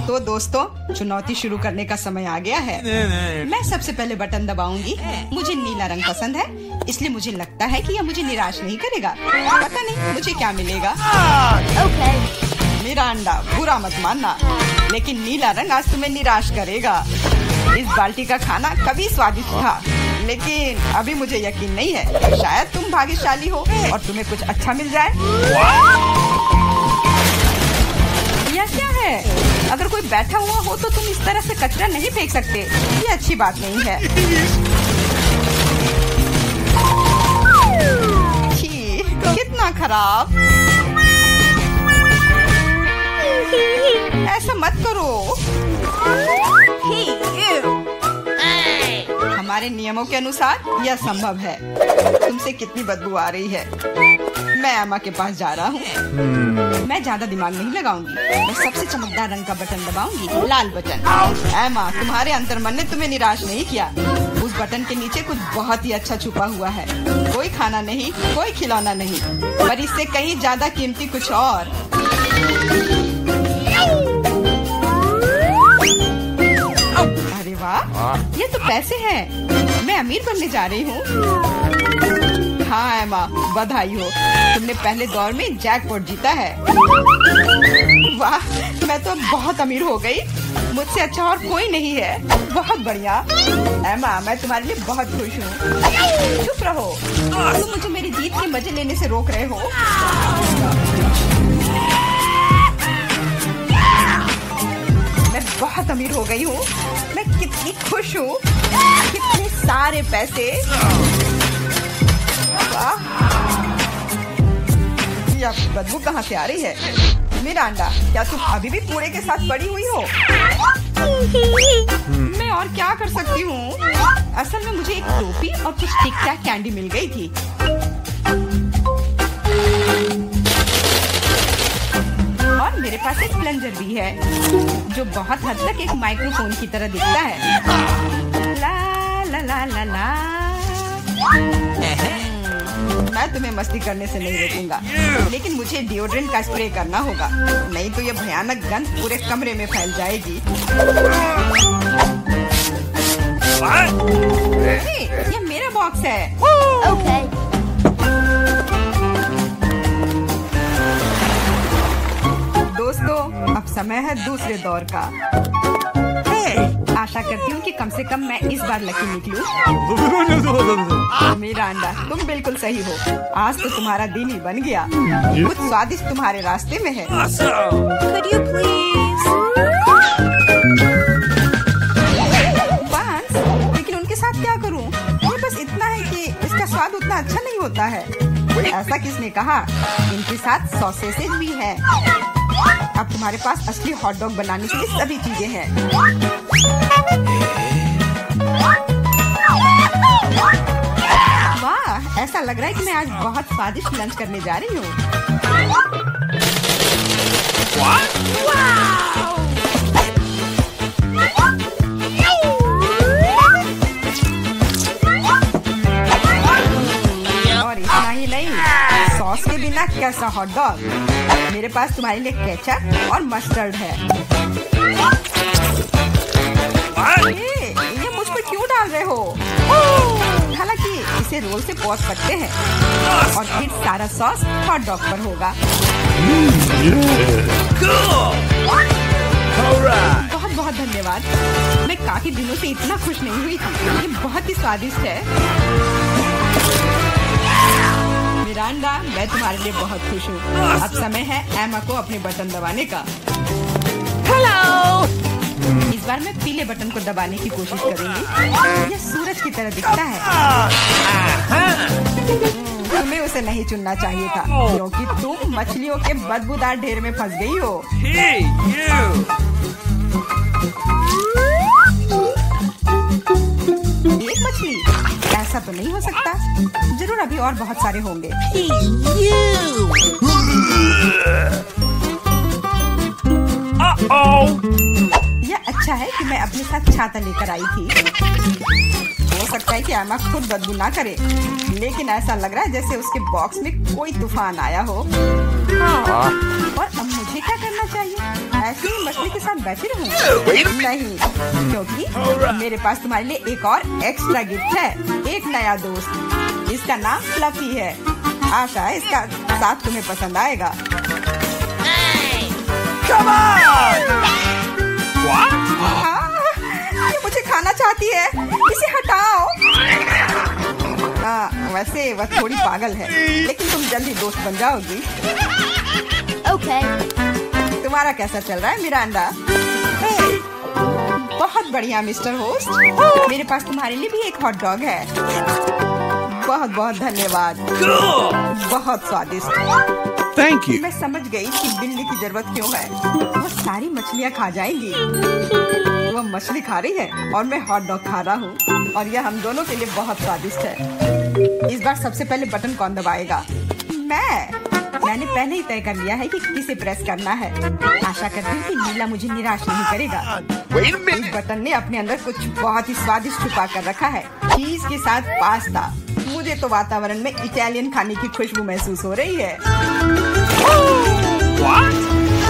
तो दोस्तों, चुनौती शुरू करने का समय आ गया है। मैं सबसे पहले बटन दबाऊंगी। मुझे नीला रंग पसंद है, इसलिए मुझे लगता है कि यह मुझे निराश नहीं करेगा। पता नहीं मुझे क्या मिलेगा। मेरा अंडा, बुरा मत मानना, लेकिन नीला रंग आज तुम्हें निराश करेगा। इस बाल्टी का खाना कभी स्वादिष्ट था, लेकिन अभी मुझे यकीन नहीं है। शायद तुम भाग्यशाली हो और तुम्हें कुछ अच्छा मिल जाए। यह क्या है? अगर कोई बैठा हुआ हो तो तुम इस तरह से कचरा नहीं फेंक सकते। ये अच्छी बात नहीं है। छी, कितना खराब। ऐसा मत करो। हमारे नियमों के अनुसार यह संभव है। तुमसे कितनी बदबू आ रही है। मैं एमा के पास जा रहा हूँ। मैं ज्यादा दिमाग नहीं लगाऊंगी। मैं सबसे चमकदार रंग का बटन दबाऊंगी, लाल बटन। एमा, तुम्हारे अंतर्मन ने तुम्हें निराश नहीं किया। उस बटन के नीचे कुछ बहुत ही अच्छा छुपा हुआ है। कोई खाना नहीं, कोई खिलौना नहीं, पर इससे कहीं ज्यादा कीमती कुछ और। अरे वाह, ये तो पैसे हैं। मैं अमीर बनने जा रही हूँ। हाँ एमा, बधाई हो। तुमने पहले दौर में जैकपॉट जीता है। वाह, मैं तो बहुत अमीर हो गई। मुझसे अच्छा और कोई नहीं है। बहुत बढ़िया एमा, मैं तुम्हारे लिए बहुत खुश हूँ। चुप रहो, तुम मुझे मेरी जीत के मजे लेने से रोक रहे हो। मैं बहुत अमीर हो गई हूँ। मैं कितनी खुश हूँ। कितने सारे पैसे। वाह, यह बदबू कहाँ से आ रही है? मिरांडा, क्या तुम अभी भी कूड़े के साथ पड़ी हुई हो? मैं और क्या कर सकती हूँ? असल में मुझे एक टोपी और कुछ टिक टैक कैंडी मिल गई थी। और मेरे पास एक प्लंजर भी है, जो बहुत हद तक एक माइक्रोफोन की तरह दिखता है। ला ला ला ला ला। मैं तुम्हें मस्ती करने से नहीं रोकूंगा, लेकिन मुझे डिओड्रेंट का स्प्रे करना होगा, नहीं तो ये भयानक गंध पूरे कमरे में फैल जाएगी। ये मेरा बॉक्स है। दोस्तों, अब समय है दूसरे दौर का। आशा करती हूँ कि कम से कम मैं इस बार लकी निकलूं। मिरांडा, तुम बिल्कुल सही हो। आज तो तुम्हारा दिन ही बन गया। कुछ स्वादिष्ट तुम्हारे रास्ते में है। Could you please? बांस, लेकिन उनके साथ क्या करूँ? ये बस इतना है कि इसका स्वाद उतना अच्छा नहीं होता है। ऐसा किसने कहा? इनके साथ सॉसेसेज भी है। अब तुम्हारे पास असली हॉट डॉग बनाने के लिए सभी चीजें हैं। वाह, ऐसा लग रहा है कि मैं आज बहुत स्वादिष्ट लंच करने जा रही हूँ। और इतना ही नहीं, सॉस के बिना कैसा हॉट डॉग? मेरे पास तुम्हारे लिए केचप और मस्टर्ड है। ये मुझ पर क्यों डाल रहे हो? हालांकि इसे रोल से पोंछ सकते हैं और फिर सारा सॉस हॉट डॉग पर होगा। बहुत बहुत धन्यवाद। मैं काफी दिनों से इतना खुश नहीं हुई थी। ये बहुत ही स्वादिष्ट है। मिरांडा, मैं तुम्हारे लिए बहुत खुश हूँ। अब समय है एमा को अपने बटन दबाने का। हेलो। इस बार मैं पीले बटन को दबाने की कोशिश करूंगी। यह सूरज की तरह दिखता है। तुम्हें उसे नहीं चुनना चाहिए था, क्योंकि तुम मछलियों के बदबूदार ढेर में फंस गई हो। एक मछली? ऐसा तो नहीं हो सकता। जरूर अभी और बहुत सारे होंगे। यह अच्छा है कि मैं अपने साथ छाता लेकर आई थी। हो सकता है कि एमा खुद बदबू ना करे, लेकिन ऐसा लग रहा है जैसे उसके बॉक्स में कोई तूफान आया हो। और अब मुझे क्या करना चाहिए? ऐसे ही मछली के साथ बैठी रहूं? नहीं, क्योंकि मेरे पास तुम्हारे लिए एक और एक्स्ट्रा गिफ्ट है, एक नया दोस्त। इसका नाम फ्लफी है। आशा है इसका साथ तुम्हें पसंद आएगा। हाँ, ये मुझे खाना चाहती है, इसे हटाओ। वैसे वह थोड़ी पागल है, लेकिन तुम जल्दी दोस्त बन जाओगी। Okay. तुम्हारा कैसा चल रहा है मिरांडा? बहुत बढ़िया मिस्टर होस्ट। मेरे पास तुम्हारे लिए भी एक हॉट डॉग है। बहुत बहुत धन्यवाद, बहुत स्वादिष्ट। Thank you. मैं समझ गई कि बिल्ली की जरूरत क्यों है। वो सारी मछलियाँ खा जाएंगी। वो मछली खा रही है और मैं हॉट डॉग खा रहा हूँ, और यह हम दोनों के लिए बहुत स्वादिष्ट है। इस बार सबसे पहले बटन कौन दबाएगा? मैंने पहले ही तय कर लिया है कि किसे प्रेस करना है। आशा करती हूँ कि नीला मुझे निराश नहीं करेगा। इस बटन ने अपने अंदर कुछ बहुत ही स्वादिष्ट छुपा कर रखा है, चीज के साथ पास्ता। मुझे तो वातावरण में इटालियन खाने की खुशबू महसूस हो रही है।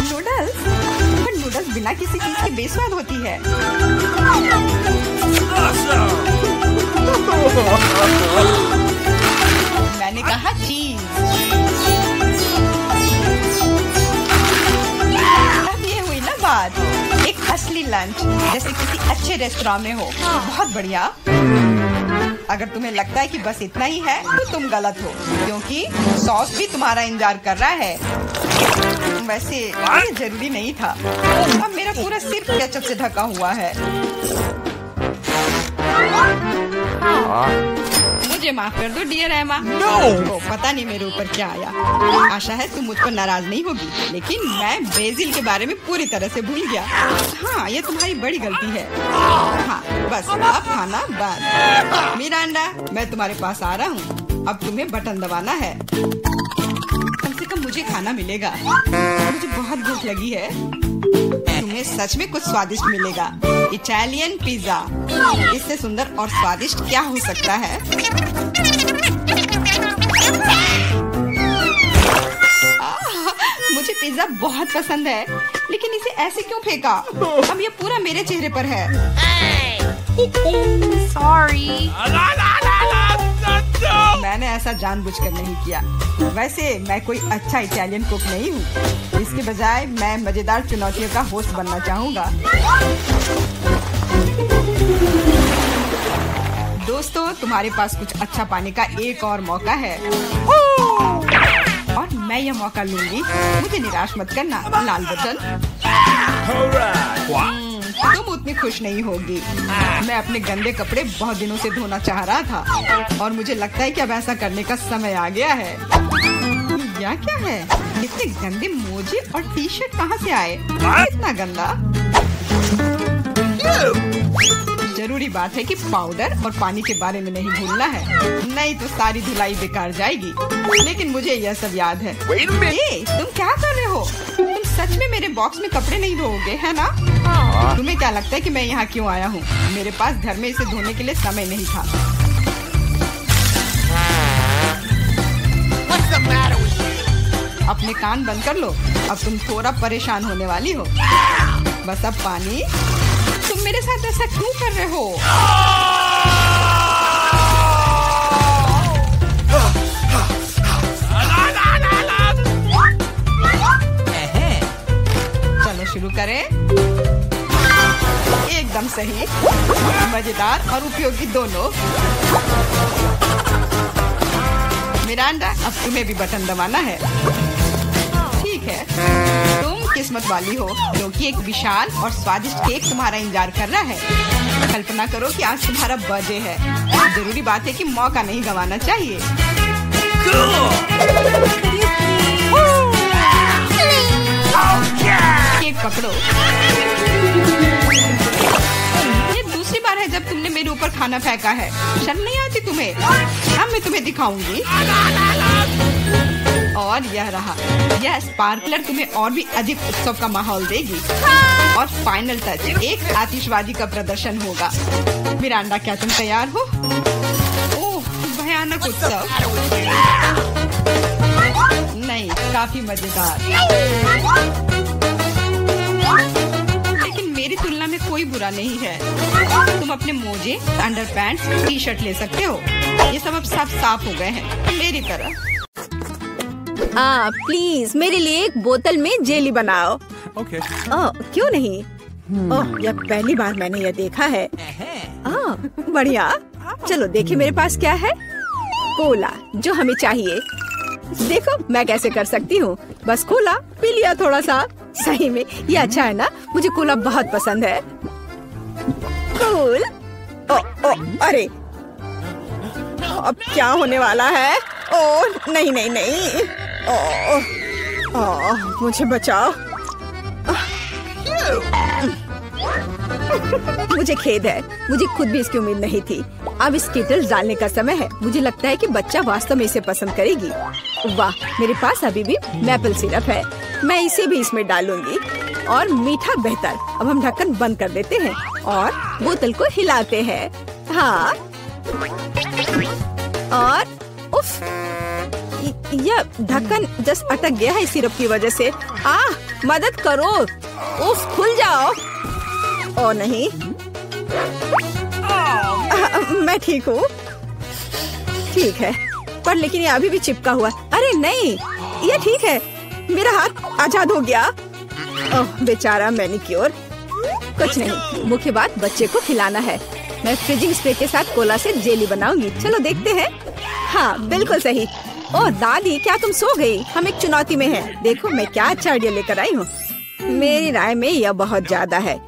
नूडल्स? पर नूडल्स बिना किसी चीज के बेस्वाद होती है। मैंने कहा चीज। अब ये हुई ना बात, एक असली लंच जैसे किसी अच्छे रेस्टोरेंट में हो। बहुत बढ़िया। अगर तुम्हें लगता है कि बस इतना ही है तो तुम गलत हो, क्योंकि सॉस भी तुम्हारा इंतजार कर रहा है। वैसे ये जरूरी नहीं था। अब मेरा पूरा सिर केचप से ढका हुआ है। मुझे माफ कर दो डियर एमा। पता नहीं मेरे ऊपर क्या आया। आशा है तुम मुझ पर नाराज नहीं होगी, लेकिन मैं बेसिल के बारे में पूरी तरह से भूल गया। हाँ, ये तुम्हारी बड़ी गलती है। हाँ, बस अब खाना बंद। मिरांडा, मैं तुम्हारे पास आ रहा हूँ। अब तुम्हें बटन दबाना है। कम से कम मुझे खाना मिलेगा। मुझे बहुत भूख लगी है। तुम्हें सच में कुछ स्वादिष्ट मिलेगा। इटालियन पिज्जा, इससे सुंदर और स्वादिष्ट क्या हो सकता है? मुझे पिज्जा बहुत पसंद है, लेकिन इसे ऐसे क्यों फेंका? अब ये पूरा मेरे चेहरे पर है। Sorry. मैंने ऐसा जानबूझकर नहीं किया। वैसे मैं कोई अच्छा इटालियन कुक नहीं हूँ। इसके बजाय मैं मजेदार चुनौतियों का होस्ट बनना चाहूँगा। दोस्तों, तुम्हारे पास कुछ अच्छा पाने का एक और मौका है, और मैं यह मौका लूंगी। मुझे निराश मत करना। लाल बटन। तुम उतनी खुश नहीं होगी। मैं अपने गंदे कपड़े बहुत दिनों से धोना चाह रहा था, और मुझे लगता है कि अब ऐसा करने का समय आ गया है। यह क्या है? इतने गंदे मोजे और टी शर्ट कहाँ से आए? इतना गंदा। जरूरी बात है कि पाउडर और पानी के बारे में नहीं भूलना है, नहीं तो सारी धुलाई बेकार जाएगी। लेकिन मुझे यह सब याद है। तुम क्या कर रहे हो? तुम सच में मेरे बॉक्स में कपड़े नहीं धोओगे, है ना? तुम्हें क्या लगता है कि मैं यहाँ क्यों आया हूँ? मेरे पास घर में इसे धोने के लिए समय नहीं था। अपने कान बंद कर लो। अब तुम थोड़ा परेशान होने वाली हो। बस अब पानी। तुम मेरे साथ ऐसा क्यों कर रहे हो? चलो शुरू करें। एकदम सही, मजेदार और उपयोगी दोनों। मिरांडा, अब तुम्हें भी बटन दबाना है। ठीक है, तुम किस्मत वाली हो, क्योंकि एक विशाल और स्वादिष्ट केक तुम्हारा इंतजार कर रहा है। कल्पना करो कि आज तुम्हारा बर्थडे है। जरूरी बात है कि मौका नहीं गंवाना चाहिए। केक पकड़ो। ये दूसरी बार है जब तुमने मेरे ऊपर खाना फेंका है। शर्म नहीं आती तुम्हें? अब मैं तुम्हें दिखाऊंगी। और यह रहा, यह स्पार्कलर तुम्हें और भी अधिक उत्सव का माहौल देगी। और फाइनल टच, एक आतिशबाजी का प्रदर्शन होगा। मिरांडा, क्या तुम तैयार हो? ओह, भयानक उत्सव। नहीं, काफी मजेदार। लेकिन मेरी तुलना में कोई बुरा नहीं है। तुम अपने मोजे, अंडरपैंट्स, टी शर्ट ले सकते हो। ये सब अब सब साफ हो गए हैं मेरी तरह। प्लीज मेरे लिए एक बोतल में जेली बनाओ। Okay. क्यों नहीं? यह पहली बार मैंने यह देखा है। बढ़िया। चलो देखे मेरे पास क्या है। कोला, जो हमें चाहिए। देखो मैं कैसे कर सकती हूँ। बस कोला पी लिया थोड़ा सा। सही में ये अच्छा है ना? मुझे कोला बहुत पसंद है। कूल। अरे अब क्या होने वाला है? नहीं नहीं नहीं। मुझे बचाओ। मुझे खेद है, मुझे खुद भी इसकी उम्मीद नहीं थी। अब स्कीटल्स डालने का समय है। मुझे लगता है कि बच्चा वास्तव में इसे पसंद करेगी। वाह, मेरे पास अभी भी मैपल सिरप है। मैं इसे भी इसमें डालूंगी और मीठा बेहतर। अब हम ढक्कन बंद कर देते हैं और बोतल को हिलाते हैं। हाँ, और उफ, यह ढक्कन जस्ट अटक गया है सिरप की वजह से। मदद करो। उफ, खुल जाओ। ओ नहीं, मैं ठीक हूँ। ठीक है, पर लेकिन ये अभी भी चिपका हुआ। अरे नहीं, ये ठीक है। मेरा हाथ आजाद हो गया। ओह बेचारा मैनिक्योर। कुछ नहीं, मुख्य बात बच्चे को खिलाना है। मैं फ्रीजिंग स्प्रे के साथ कोला से जेली बनाऊंगी। चलो देखते हैं। हाँ बिल्कुल सही। ओह दादी, क्या तुम सो गई? हम एक चुनौती में हैं। देखो मैं क्या अच्छा आइडिया लेकर आई हूँ। मेरी राय में यह बहुत ज्यादा है।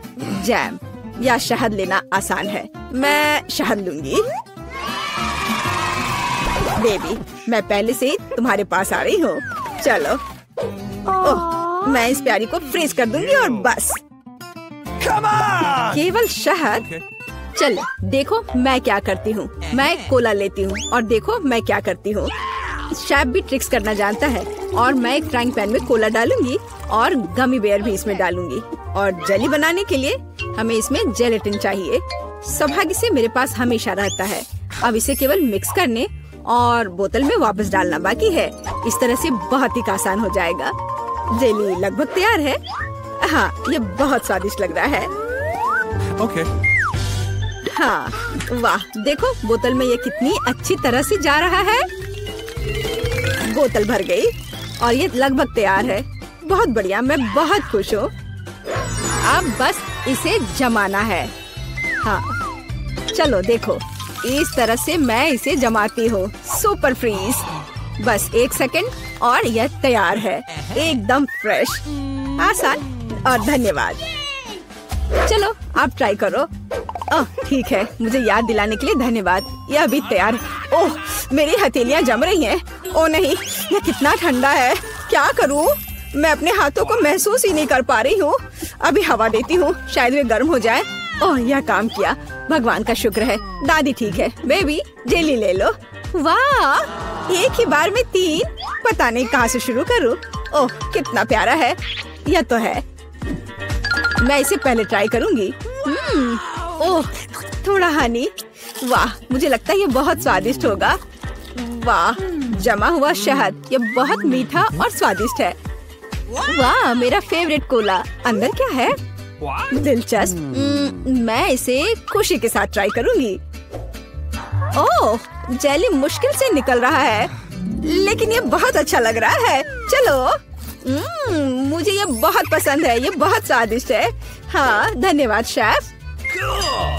जैम या शहद लेना आसान है। मैं शहद लूंगी। बेबी, मैं पहले से ही तुम्हारे पास आ रही हूँ। चलो। ओह, मैं इस प्यारी को फ्रीज कर दूंगी और बस। केवल शहद। चलो देखो मैं क्या करती हूँ। मैं कोला लेती हूँ और देखो मैं क्या करती हूँ। शेफ भी ट्रिक्स करना जानता है। और मैं एक फ्राइंग पैन में कोला डालूंगी और गमी बेयर भी इसमें डालूंगी। और जेली बनाने के लिए हमें इसमें जेलेटिन चाहिए। सौभाग्य से मेरे पास हमेशा रहता है। अब इसे केवल मिक्स करने और बोतल में वापस डालना बाकी है। इस तरह से बहुत ही आसान हो जाएगा। जेली लगभग तैयार है। हाँ, ये बहुत स्वादिष्ट लग रहा है। Okay. हाँ, वाह, देखो बोतल में ये कितनी अच्छी तरह से जा रहा है। बोतल भर गई और ये लगभग तैयार है। बहुत बढ़िया, मैं बहुत खुश हूँ। अब बस इसे जमाना है। हाँ, चलो देखो, इस तरह से मैं इसे जमाती हूँ। Super freeze. बस 1 सेकंड और यह तैयार है। एकदम फ्रेश, आसान और धन्यवाद। चलो आप ट्राई करो। ठीक है, मुझे याद दिलाने के लिए धन्यवाद। यह अभी तैयार है। ओह, मेरी हथेलियां जम रही हैं। ओह नहीं, यह कितना ठंडा है। क्या करूं? मैं अपने हाथों को महसूस ही नहीं कर पा रही हूँ। अभी हवा देती हूँ, शायद वे गर्म हो जाए। ओह, यह काम किया। भगवान का शुक्र है। दादी ठीक है। बेबी, जेली ले लो। वाह, एक ही बार में 3। पता नहीं कहाँ से शुरू करूँ। ओह, कितना प्यारा है। यह तो है। मैं इसे पहले ट्राई करूंगी। ओह, थोड़ा हनी। वाह, मुझे लगता है ये बहुत स्वादिष्ट होगा। वाह, जमा हुआ शहद, ये बहुत मीठा और स्वादिष्ट है। वाह, मेरा फेवरेट कोला। अंदर क्या है? दिलचस्प। मैं इसे खुशी के साथ ट्राई करूंगी। ओह, जेली मुश्किल से निकल रहा है, लेकिन ये बहुत अच्छा लग रहा है। चलो। मुझे ये बहुत पसंद है। ये बहुत स्वादिष्ट है। हाँ, धन्यवाद शेफ।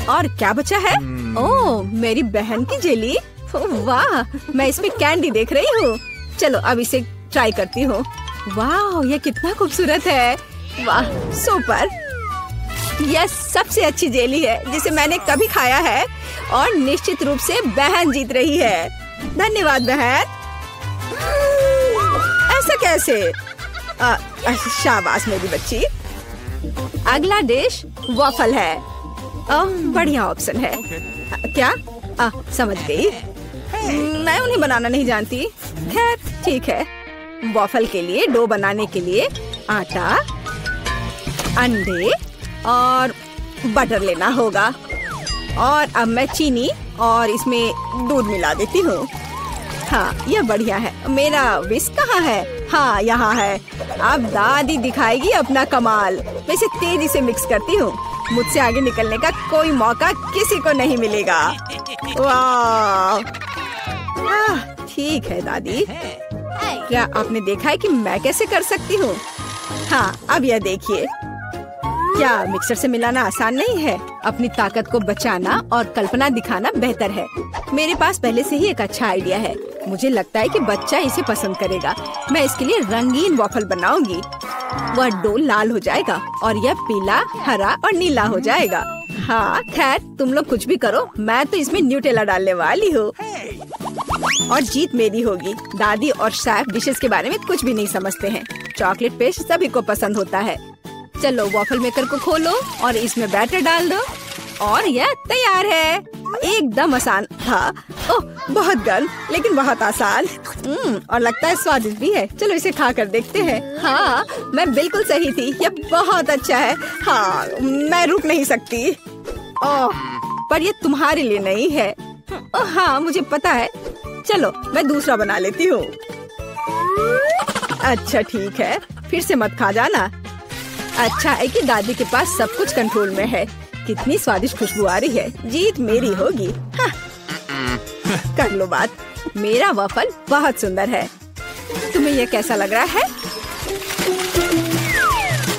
और क्या बचा है? ओह, मेरी बहन की जेली। वाह, मैं इसमें कैंडी देख रही हूँ। चलो अब इसे ट्राई करती हूँ। वाह, ये कितना खूबसूरत है। वाह, सुपर। यह सबसे अच्छी जेली है जिसे मैंने कभी खाया है और निश्चित रूप से बहन जीत रही है। धन्यवाद बहन। ऐसा कैसे? शाबाश मेरी बच्ची। अगला डिश वॉफल है। बढ़िया ऑप्शन है। क्या? समझ गई। मैं उन्हें बनाना नहीं जानती। खैर ठीक है। वॉफल के लिए डो बनाने के लिए आटा, अंडे और बटर लेना होगा। और अब मैं चीनी और इसमें दूध मिला देती हूँ। हाँ, यह बढ़िया है। मेरा विस्क कहाँ है? हाँ यहाँ है। अब दादी दिखाएगी अपना कमाल। मैं इसे तेजी से मिक्स करती हूँ। मुझसे आगे निकलने का कोई मौका किसी को नहीं मिलेगा। वाह, ठीक है दादी। क्या आपने देखा है कि मैं कैसे कर सकती हूँ? हाँ, अब यह देखिए। क्या मिक्सर से मिलाना आसान नहीं है? अपनी ताकत को बचाना और कल्पना दिखाना बेहतर है। मेरे पास पहले से ही एक अच्छा आइडिया है। मुझे लगता है कि बच्चा इसे पसंद करेगा। मैं इसके लिए रंगीन वॉफल बनाऊंगी। वह डो लाल हो जाएगा और यह पीला, हरा और नीला हो जाएगा। हाँ, खैर तुम लोग कुछ भी करो, मैं तो इसमें न्यूटेला डालने वाली हूँ और जीत मेरी होगी। दादी और शेफ डिशेस के बारे में कुछ भी नहीं समझते हैं। चॉकलेट पेस्ट सभी को पसंद होता है। चलो वॉफल मेकर को खोलो और इसमें बैटर डाल दो और यह तैयार है। एकदम आसान था। ओह, बहुत गर्म लेकिन बहुत आसान। और लगता है स्वादिष्ट भी है। चलो इसे खा कर देखते हैं। हाँ, मैं बिल्कुल सही थी। यह बहुत अच्छा है। हाँ, मैं रुक नहीं सकती। ओह, पर यह तुम्हारे लिए नहीं है। ओह हाँ, मुझे पता है। चलो मैं दूसरा बना लेती हूँ। अच्छा ठीक है, फिर से मत खा जाना। अच्छा है कि दादी के पास सब कुछ कंट्रोल में है। कितनी स्वादिष्ट खुशबू आ रही है। जीत मेरी होगी। हाँ। कर लो बात। मेरा वफल बहुत सुंदर है। तुम्हें यह कैसा लग रहा है?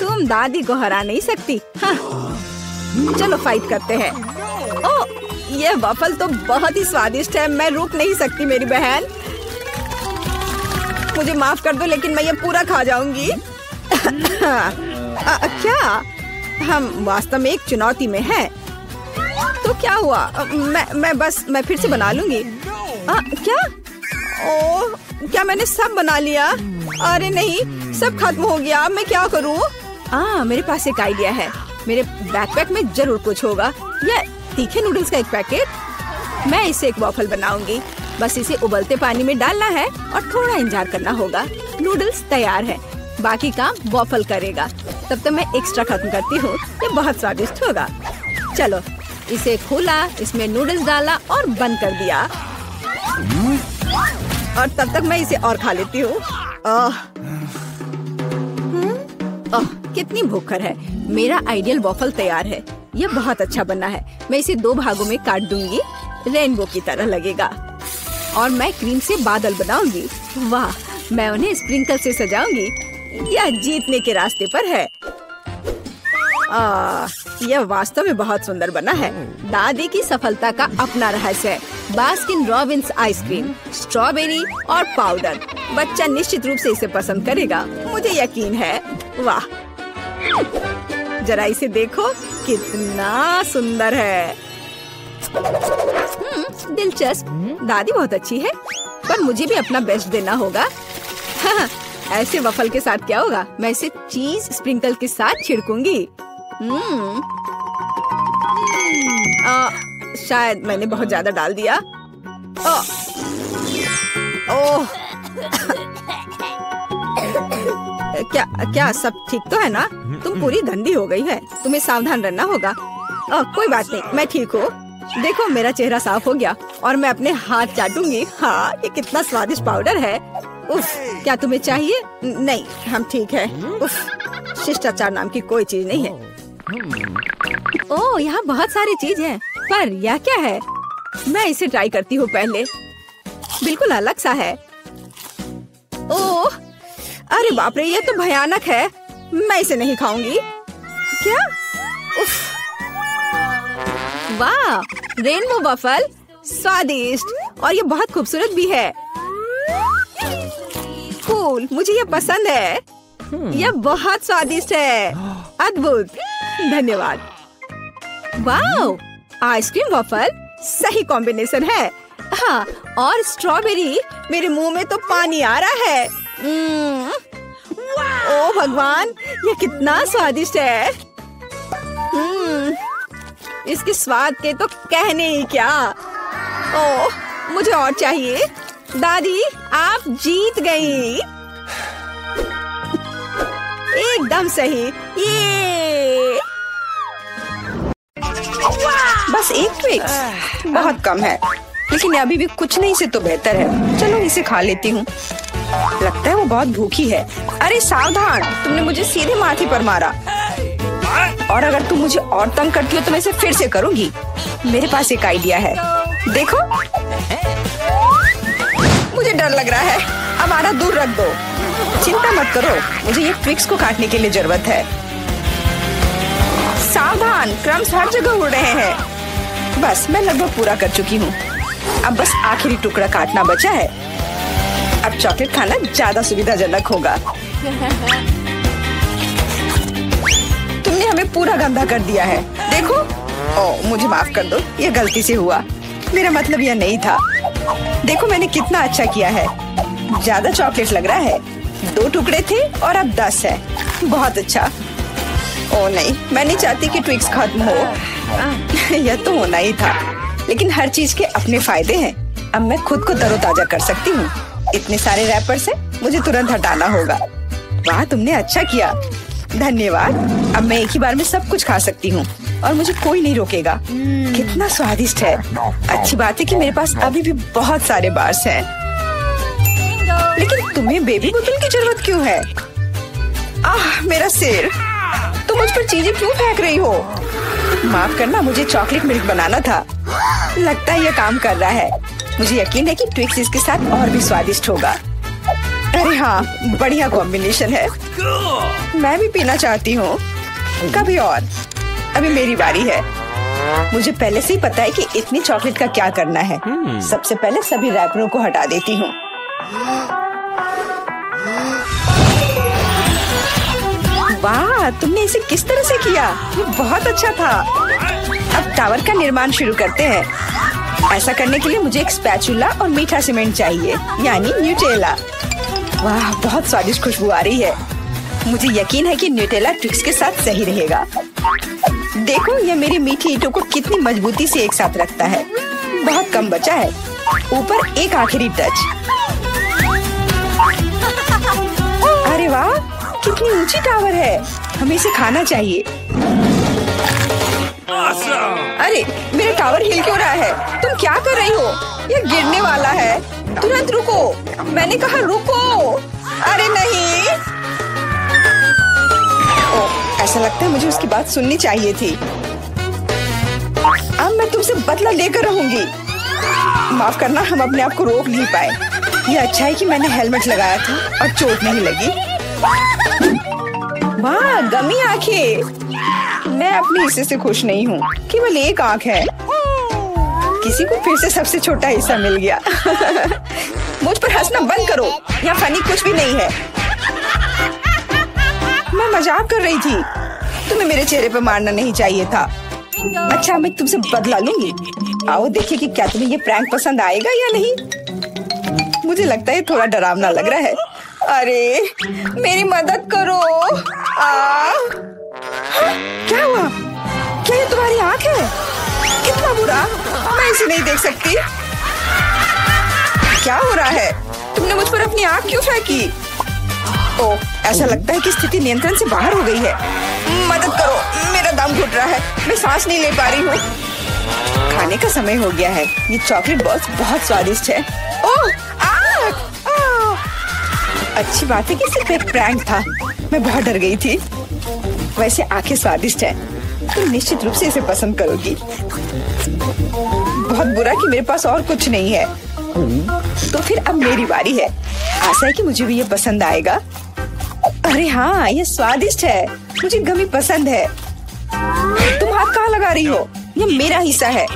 तुम दादी को हरा नहीं सकती। हाँ। चलो फाइट करते हैं। ओह, यह वफल तो बहुत ही स्वादिष्ट है। मैं रुक नहीं सकती मेरी बहन। मुझे माफ कर दो लेकिन मैं ये पूरा खा जाऊंगी। क्या? हम वास्तव में एक चुनौती में हैं। तो क्या हुआ? मैं फिर से बना लूंगी। क्या? ओह, क्या मैंने सब बना लिया? अरे नहीं, सब खत्म हो गया। मैं क्या करूं? मेरे पास एक आइडिया है। मेरे बैकपैक में जरूर कुछ होगा। यह तीखे नूडल्स का एक पैकेट। मैं इसे एक वॉफल बनाऊंगी। बस इसे उबलते पानी में डालना है और थोड़ा इंतजार करना होगा। नूडल्स तैयार है। बाकी काम वॉफल करेगा। तब तक मैं एक्स्ट्रा खत्म करती हूँ। ये बहुत स्वादिष्ट होगा। चलो इसे खोला, इसमें नूडल्स डाला और बंद कर दिया। और तब तक मैं इसे और खा लेती हूँ। कितनी भूखर है। मेरा आइडियल वॉफल तैयार है। यह बहुत अच्छा बना है। मैं इसे 2 भागों में काट दूंगी। रेनबो की तरह लगेगा। और मैं क्रीम से बादल बनाऊंगी। वाह, मैं उन्हें स्प्रिंकल से सजाऊंगी। यह जीतने के रास्ते पर है। यह वास्तव में बहुत सुंदर बना है। दादी की सफलता का अपना रहस्य है। बास्किन रॉबिन्स आइसक्रीम, स्ट्रॉबेरी और पाउडर। बच्चा निश्चित रूप से इसे पसंद करेगा, मुझे यकीन है। वाह, जरा इसे देखो, कितना सुंदर है। दिलचस्प। दादी बहुत अच्छी है, पर मुझे भी अपना बेस्ट देना होगा। ऐसे वफल के साथ क्या होगा? मैं इसे चीज स्प्रिंकल के साथ छिड़कूंगी। शायद मैंने बहुत ज्यादा डाल दिया। ओह, क्या सब ठीक तो है ना? तुम पूरी गंदी हो गई है। तुम्हें सावधान रहना होगा। कोई बात नहीं, मैं ठीक हूँ। देखो मेरा चेहरा साफ हो गया और मैं अपने हाथ चाटूंगी। हाँ, ये कितना स्वादिष्ट पाउडर है। उफ, क्या तुम्हें चाहिए? नहीं, हम ठीक है। उफ, शिष्टाचार नाम की कोई चीज नहीं है। ओह, यहाँ बहुत सारी चीज है, पर यह क्या है? मैं इसे ट्राई करती हूँ पहले। बिल्कुल अलग सा है। ओह, अरे बाप रे, ये तो भयानक है। मैं इसे नहीं खाऊंगी। क्या? उफ, वाह, रेनबो वफल, स्वादिष्ट और ये बहुत खूबसूरत भी है। कूल, मुझे ये पसंद है। यह बहुत स्वादिष्ट है। अद्भुत, धन्यवाद। वाह, आइसक्रीम वफल सही कॉम्बिनेशन है। हाँ, और स्ट्रॉबेरी, मेरे मुंह में तो पानी आ रहा है। ओह भगवान, ये कितना स्वादिष्ट है। इसके स्वाद के तो कहने ही क्या। ओह, मुझे और चाहिए। दादी, आप जीत गई। एकदम सही। ये बस एक ट्विक्स बहुत कम है, लेकिन अभी भी कुछ नहीं से तो बेहतर है। चलो इसे खा लेती हूँ। लगता है वो बहुत भूखी है। अरे सावधान, तुमने मुझे सीधे माथे पर मारा। और अगर तुम मुझे और तंग करती हो तो मैं इसे फिर से करूंगी। मेरे पास एक आइडिया है, देखो। मुझे डर लग रहा है, अब आरा दूर रख दो। चिंता मत करो, मुझे ये ट्विक्स को काटने के लिए जरूरत है। सावधान, क्रम्स हर जगह उड़ रहे हैं। बस मैं लगभग पूरा कर चुकी हूँ। अब बस आखिरी टुकड़ा काटना बचा है। अब चॉकलेट खाना ज्यादा सुविधाजनक होगा। तुमने हमें पूरा गंदा कर दिया है, देखो। ओह, मुझे माफ कर दो, ये गलती से हुआ। मेरा मतलब यह नहीं था। देखो मैंने कितना अच्छा किया है। ज्यादा चॉकलेट लग रहा है। 2 टुकड़े थे और अब 10 है। बहुत अच्छा। ओह नहीं, मैं नहीं चाहती कि ट्विक्स खत्म हो। यह तो होना ही था, लेकिन हर चीज के अपने फायदे हैं। अब मैं खुद को तरोताजा कर सकती हूँ। इतने सारे रैपर से मुझे तुरंत हटाना होगा। वाह, तुमने अच्छा किया, धन्यवाद। अब मैं एक ही बार में सब कुछ खा सकती हूँ और मुझे कोई नहीं रोकेगा। कितना स्वादिष्ट है। अच्छी बात है कि मेरे पास अभी भी बहुत सारे बार्स हैं। लेकिन तुम्हें बेबी बोतल की जरूरत क्यों है? आह, मेरा सिर। तुम मुझ पर चीजें क्यों फेंक रही हो? माफ करना, मुझे चॉकलेट मिल्क बनाना था। लगता है यह काम कर रहा है। मुझे यकीन है कि ट्विक्स इसके साथ और भी स्वादिष्ट होगा। अरे हाँ, बढ़िया कॉम्बिनेशन है। मैं भी पीना चाहती हूँ, कभी और। अभी मेरी बारी है। मुझे पहले से ही पता है कि इतनी चॉकलेट का क्या करना है। सबसे पहले सभी रैपरों को हटा देती हूँ। वाह, तुमने इसे किस तरह से किया? ये बहुत अच्छा था। अब टावर का निर्माण शुरू करते हैं। ऐसा करने के लिए मुझे एक स्पैचुला और मीठा सीमेंट चाहिए, यानी न्यूटेला। वाह, बहुत स्वादिष्ट खुशबू आ रही है। मुझे यकीन है कि न्यूटेला ट्विक्स के साथ सही रहेगा। देखो, यह मेरी मीठी ईंटों को कितनी मजबूती से एक साथ रखता है। बहुत कम बचा है। ऊपर एक आखिरी टच। अरे वाह, कितनी ऊंची टावर है। हमें इसे खाना चाहिए। अरे, मेरा टावर हिल क्यों रहा है? तुम क्या कर रही हो? यह गिरने वाला है। तुरंत रुको, मैंने कहा रुको। अरे नहीं। ओह, ऐसा लगता है मुझे उसकी बात सुननी चाहिए थी। अब मैं तुमसे बदला लेकर रहूंगी। माफ करना, हम अपने आप को रोक नहीं पाए। यह अच्छा है कि मैंने हेलमेट लगाया था और चोट नहीं लगी। वाह, गमी आंखें। मैं अपने हिस्से से खुश नहीं हूँ। केवल एक आंख है। किसी को फिर से सबसे छोटा हिस्सा मिल गया। मुझ पर हंसना बंद करो। यहाँ फनी कुछ भी नहीं है। मैं मजाक कर रही थी। तुम्हें मेरे चेहरे पर मारना नहीं चाहिए था। अच्छा, मैं तुमसे बदला लूंगी। आओ देखिए कि क्या तुम्हें ये प्रैंक पसंद आएगा या नहीं। मुझे लगता है थोड़ा डरावना लग रहा है। अरे, मेरी मदद करो। क्या हुआ? क्या ये तुम्हारी आँख है? कितना बुरा। मैं इसे नहीं देख सकती। क्या हो रहा है? तुमने मुझ पर अपनी आँख क्यों फेंकी? ओह, ऐसा लगता है कि स्थिति नियंत्रण से बाहर हो गई है। मदद करो, मेरा दम घुट रहा है। मैं सांस नहीं ले पा रही हूँ। खाने का समय हो गया है। ये चॉकलेट बॉल्स बहुत स्वादिष्ट है। ओह, अच्छी बात है कि सिर्फ एक प्रैंक था। मैं बहुत डर गई थी। वैसे आंखें स्वादिष्ट है, तुम निश्चित रूप से इसे पसंद करोगी। बहुत बुरा कि मेरे पास और कुछ नहीं है। तो फिर अब मेरी बारी है। आशा है कि मुझे भी ये पसंद आएगा। अरे हाँ, ये स्वादिष्ट है। मुझे गमी पसंद है। तुम हाथ कहाँ लगा रही हो? ये मेरा हिस्सा है।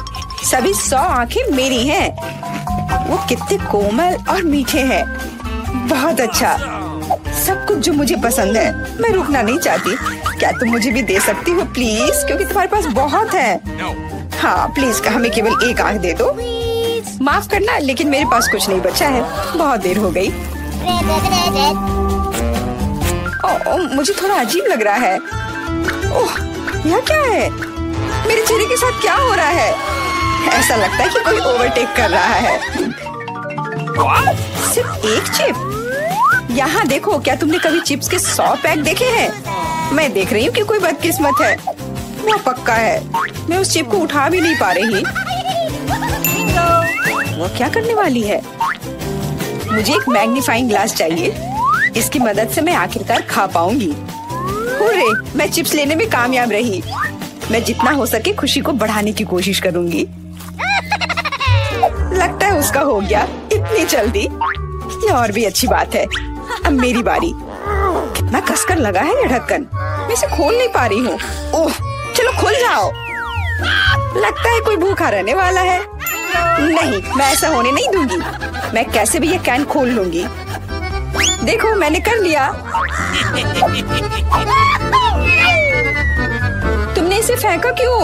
सभी 100 आंखें मेरी हैं। वो कितने कोमल और मीठे हैं। बहुत अच्छा, सब कुछ जो मुझे पसंद है। मैं रुकना नहीं चाहती। क्या तुम मुझे भी दे सकती हो प्लीज? क्योंकि तुम्हारे पास बहुत है। हाँ प्लीज, हमें केवल एक आंख दे दो। माफ करना, लेकिन मेरे पास कुछ नहीं बचा है। बहुत देर हो गई। ओह, मुझे थोड़ा अजीब लग रहा है। ओह, यह क्या है? मेरे चेहरे के साथ क्या हो रहा है? ऐसा लगता है कि कोई ओवरटेक कर रहा है। सिर्फ एक चिप? यहाँ देखो, क्या तुमने कभी चिप्स के 100 पैक देखे हैं? मैं देख रही हूँ कि कोई बदकिस्मत है। वो पक्का है। मैं उस चिप को उठा भी नहीं पा रही। वो क्या करने वाली है? मुझे एक मैग्नीफाइंग ग्लास चाहिए। इसकी मदद से मैं आखिरकार खा पाऊंगी। हुर्रे, मैं चिप्स लेने में कामयाब रही। मैं जितना हो सके खुशी को बढ़ाने की कोशिश करूंगी। लगता है उसका हो गया इतनी जल्दी। ये और भी अच्छी बात है। अब मेरी बारी। कितना कसकर लगा है ये ढक्कन, मैं इसे खोल नहीं पा रही हूँ। ओह, चलो खुल जाओ। लगता है कोई भूखा रहने वाला है। नहीं, मैं ऐसा होने नहीं दूंगी। मैं कैसे भी ये कैन खोल लूंगी। देखो, मैंने कर लिया। तुमने इसे फेंका क्यों?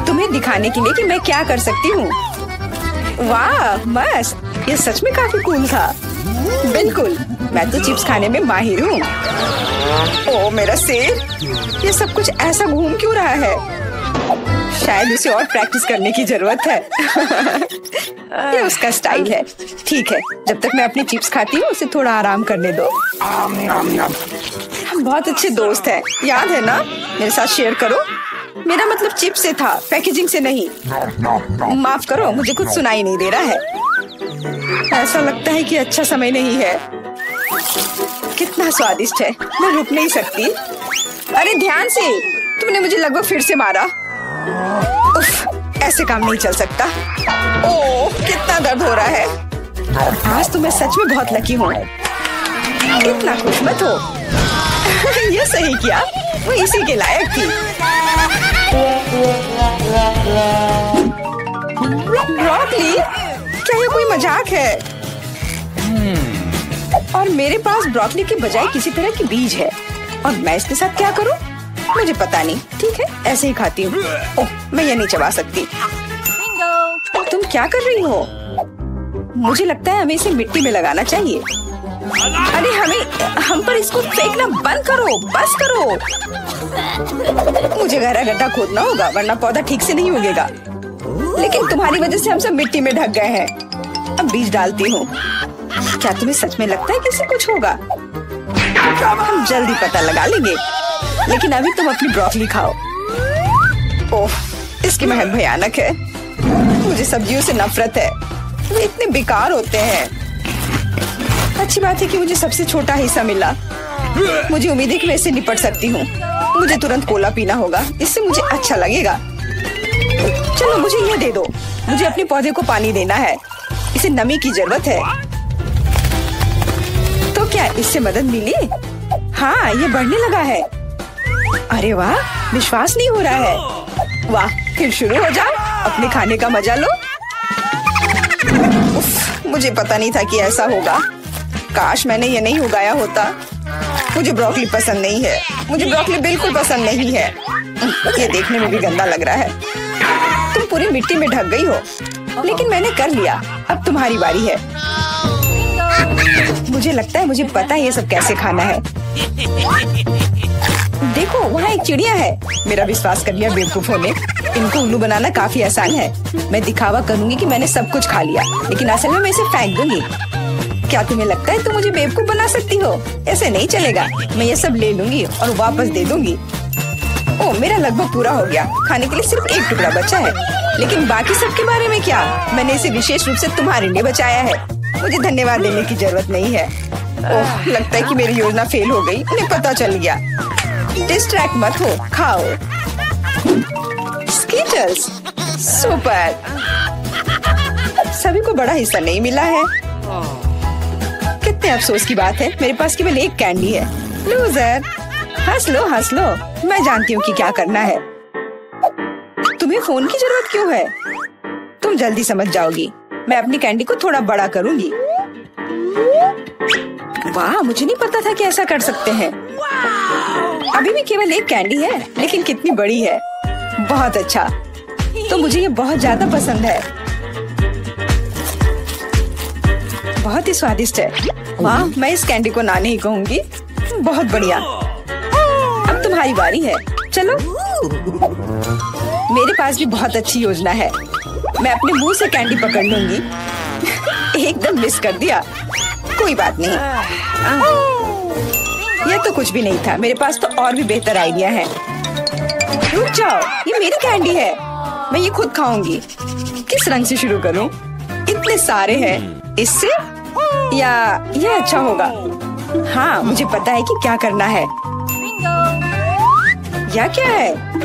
तुम्हें दिखाने के लिए कि मैं क्या कर सकती हूँ। वाह, मस्त। ये सच में काफी कूल था। बिल्कुल, मैं तो चिप्स खाने में माहिर हूँ। ओह मेरा सिर, ये सब कुछ ऐसा घूम क्यों रहा है? शायद उसे और प्रैक्टिस करने की जरूरत है। ये उसका स्टाइल है। ठीक है, जब तक मैं अपनी चिप्स खाती हूँ उसे थोड़ा आराम करने दो। हम बहुत अच्छे दोस्त हैं, याद है ना? मेरे साथ शेयर करो। मेरा मतलब चिप्स से था, पैकेजिंग से नहीं। माफ करो, मुझे कुछ सुनाई नहीं दे रहा है। ऐसा लगता है कि अच्छा समय नहीं है। कितना स्वादिष्ट है, मैं रुक नहीं सकती। अरे ध्यान से, तुमने मुझे लगभग फिर से मारा। उफ, ऐसे काम नहीं चल सकता। ओह, कितना दर्द हो रहा है। आज तो मैं सच में बहुत लकी हूँ। इतना खुश मत हो। ये सही किया, वो इसी के लायक थी। ब्रोकली? क्या ये कोई मजाक है? और मेरे पास ब्रोकली के बजाय किसी तरह की बीज है, और मैं इसके साथ क्या करूं? मुझे पता नहीं। ठीक है, ऐसे ही खाती हूँ। ओह, मैं ये नहीं चबा सकती। तुम क्या कर रही हो? मुझे लगता है हमें इसे मिट्टी में लगाना चाहिए। अरे हम पर इसको फेंकना बंद करो, बस करो। मुझे गहरा गड्ढा खोदना होगा, वरना पौधा ठीक से नहीं उगेगा। लेकिन तुम्हारी वजह से हम सब मिट्टी में ढक गए हैं। अब बीज डालती हूँ। क्या तुम्हें सच में लगता है कि इससे कुछ होगा? हम जल्दी पता लगा लेंगे। लेकिन अभी तुम अपनी ब्रोकली खाओ। ओह, इसकी महक भयानक है। मुझे सब्जियों से नफरत है, वे इतने बेकार होते हैं। अच्छी बात है कि मुझे सबसे छोटा हिस्सा मिला। मुझे उम्मीद है कि मैं इससे निपट सकती हूँ। मुझे तुरंत कोला पीना होगा, इससे मुझे अच्छा लगेगा। चलो मुझे ये दे दो। मुझे अपने पौधे को पानी देना है, इसे नमी की जरूरत है। तो क्या इससे मदद मिली? हाँ, ये बढ़ने लगा है। अरे वाह, विश्वास नहीं हो रहा है। वाह, फिर शुरू हो जाओ, अपने खाने का मजा लो। उफ, मुझे पता नहीं था कि ऐसा होगा। काश मैंने ये नहीं उगाया होता। मुझे ब्रोकली पसंद नहीं है। मुझे ब्रोकली बिल्कुल पसंद नहीं है। ये देखने में भी गंदा लग रहा है। तुम पूरी मिट्टी में ढक गई हो, लेकिन मैंने कर लिया। अब तुम्हारी बारी है। मुझे लगता है मुझे पता है ये सब कैसे खाना है। देखो, वहाँ एक चिड़िया है। मेरा विश्वास कर लिया बेवकूफों ने। इनको उल्लू बनाना काफी आसान है। मैं दिखावा करूंगी कि मैंने सब कुछ खा लिया, लेकिन असल में मैं इसे फेंक दूंगी। क्या तुम्हें लगता है तुम मुझे बेवकूफ बना सकती हो? ऐसे नहीं चलेगा। मैं ये सब ले लूंगी और वापस दे दूंगी। ओह, मेरा लगभग पूरा हो गया। खाने के लिए सिर्फ एक टुकड़ा बचा है। लेकिन बाकी सब के बारे में क्या? मैंने इसे विशेष रूप से तुम्हारे लिए बचाया है। मुझे धन्यवाद देने की जरूरत नहीं है। ओह, लगता है कि मेरी योजना फेल हो गई। उन्हें पता चल गया। डिस्ट्रैक्ट मत हो, खाओ। Skittles, super. सभी को बड़ा हिस्सा नहीं मिला है। कितने अफसोस की बात है, मेरे पास केवल एक कैंडी है। लूजर, हंस लो हंस लो। मैं जानती हूँ कि क्या करना है। तुम्हें फोन की जरूरत क्यों है? तुम जल्दी समझ जाओगी। मैं अपनी कैंडी को थोड़ा बड़ा करूंगी। वाह, मुझे नहीं पता था कि ऐसा कर सकते हैं। अभी भी केवल एक कैंडी है, लेकिन कितनी बड़ी है। बहुत अच्छा, तो मुझे ये बहुत ज्यादा पसंद है। बहुत ही स्वादिष्ट है। वाह, मैं इस कैंडी को ना नहीं कहूंगी। बहुत बढ़िया। अब तुम्हारी बारी है। चलो। मेरे पास भी बहुत अच्छी योजना है। मैं अपने मुंह से कैंडी पकड़ लूंगी। एकदम मिस कर दिया। कोई बात नहीं। यह तो कुछ भी नहीं था। मेरे पास तो और भी बेहतर आइडिया है। रुक जाओ, ये मेरी कैंडी है। मैं ये खुद खाऊंगी। किस रंग से शुरू करूं? इतने सारे हैं। इससे या ये अच्छा होगा? हाँ, मुझे पता है कि क्या करना है। या क्या है?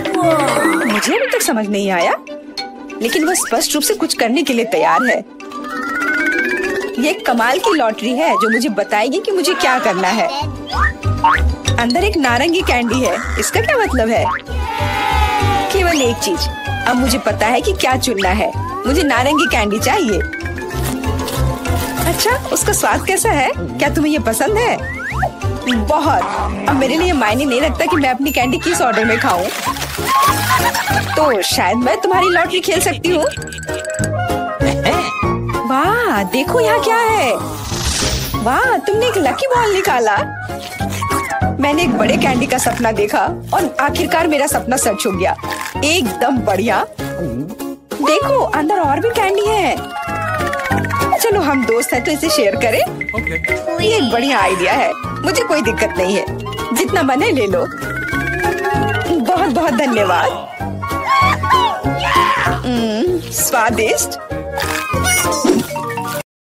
मुझे अभी तक समझ नहीं आया, लेकिन वो स्पष्ट रूप से कुछ करने के लिए तैयार है। ये एक कमाल की लॉटरी है जो मुझे बताएगी कि मुझे क्या करना है। अंदर एक नारंगी कैंडी है। इसका क्या मतलब है? केवल एक चीज। अब मुझे पता है कि क्या चुनना है। मुझे नारंगी कैंडी चाहिए। अच्छा, उसका स्वाद कैसा है? क्या तुम्हें ये पसंद है? बहुत। अब मेरे लिए मायने नहीं रखता कि मैं अपनी कैंडी किस ऑर्डर में खाऊं। तो शायद मैं तुम्हारी लॉटरी खेल सकती हूँ। वाह, देखो यहाँ क्या है। वाह, तुमने एक लकी बॉल निकाला। मैंने एक बड़े कैंडी का सपना देखा और आखिरकार मेरा सपना सच हो गया। एकदम बढ़िया। देखो, अंदर और भी कैंडी है। चलो, हम दोस्त हैं तो इसे शेयर करें। ये एक बढ़िया आइडिया है। मुझे कोई दिक्कत नहीं है। जितना मन है ले लो। बहुत बहुत धन्यवाद। स्वादिष्ट।